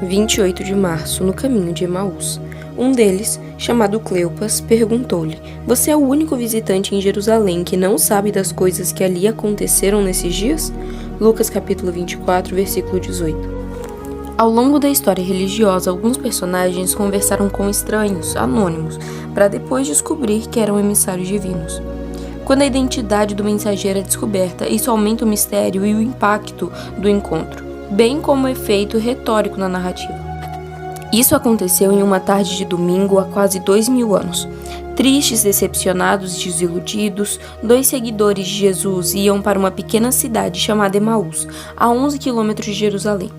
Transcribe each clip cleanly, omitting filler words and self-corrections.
28 de março, no caminho de Emaús. Um deles, chamado Cleopas, perguntou-lhe: Você é o único visitante em Jerusalém que não sabe das coisas que ali aconteceram nesses dias? Lucas capítulo 24, versículo 18. Ao longo da história religiosa, alguns personagens conversaram com estranhos, anônimos, para depois descobrir que eram emissários divinos. Quando a identidade do mensageiro é descoberta, isso aumenta o mistério e o impacto do encontro, bem como o efeito retórico na narrativa. Isso aconteceu em uma tarde de domingo há quase 2000 anos. Tristes, decepcionados e desiludidos, 2 seguidores de Jesus iam para uma pequena cidade chamada Emaús, a 11 quilômetros de Jerusalém.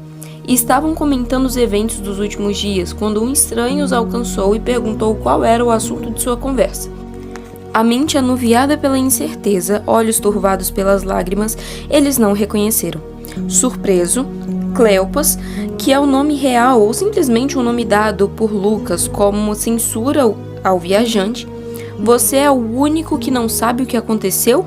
E estavam comentando os eventos dos últimos dias, quando um estranho os alcançou e perguntou qual era o assunto de sua conversa. A mente anuviada pela incerteza, olhos turvados pelas lágrimas, eles não o reconheceram. Surpreso, Cleopas, que é o nome real ou simplesmente um nome dado por Lucas como censura ao viajante, você é o único que não sabe o que aconteceu?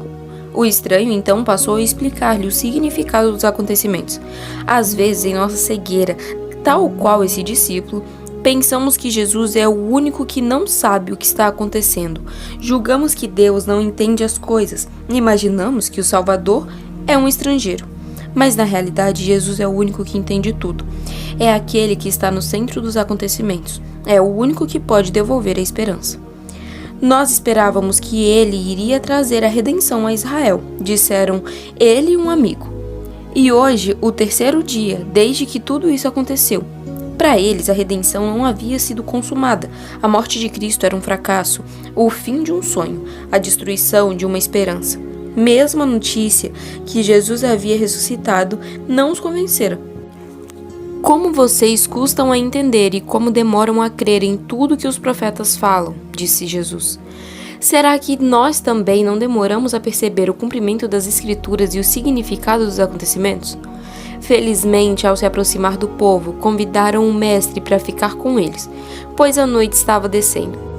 O estranho então passou a explicar-lhe o significado dos acontecimentos. Às vezes, em nossa cegueira, tal qual esse discípulo, pensamos que Jesus é o único que não sabe o que está acontecendo. Julgamos que Deus não entende as coisas e imaginamos que o Salvador é um estrangeiro. Mas na realidade, Jesus é o único que entende tudo. É aquele que está no centro dos acontecimentos. É o único que pode devolver a esperança. Nós esperávamos que ele iria trazer a redenção a Israel, disseram ele e um amigo. E hoje, o 3º dia, desde que tudo isso aconteceu. Para eles, a redenção não havia sido consumada. A morte de Cristo era um fracasso, o fim de um sonho, a destruição de uma esperança. Mesmo a notícia que Jesus havia ressuscitado não os convencera. Como vocês custam a entender e como demoram a crer em tudo que os profetas falam, disse Jesus. Será que nós também não demoramos a perceber o cumprimento das Escrituras e o significado dos acontecimentos? Felizmente, ao se aproximar do povo, convidaram o mestre para ficar com eles, pois a noite estava descendo.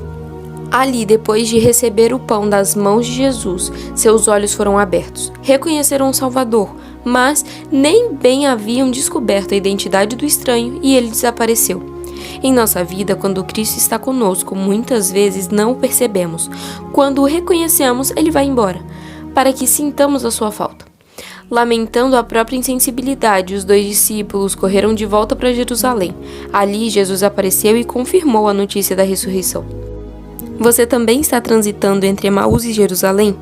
Ali, depois de receber o pão das mãos de Jesus, seus olhos foram abertos. Reconheceram o Salvador, mas nem bem haviam descoberto a identidade do estranho e ele desapareceu. Em nossa vida, quando Cristo está conosco, muitas vezes não o percebemos. Quando o reconhecemos, ele vai embora, para que sintamos a sua falta. Lamentando a própria insensibilidade, os 2 discípulos correram de volta para Jerusalém. Ali, Jesus apareceu e confirmou a notícia da ressurreição. Você também está transitando entre Emaús e Jerusalém?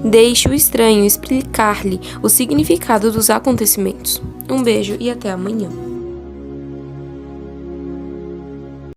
Deixe o estranho explicar-lhe o significado dos acontecimentos. Um beijo e até amanhã.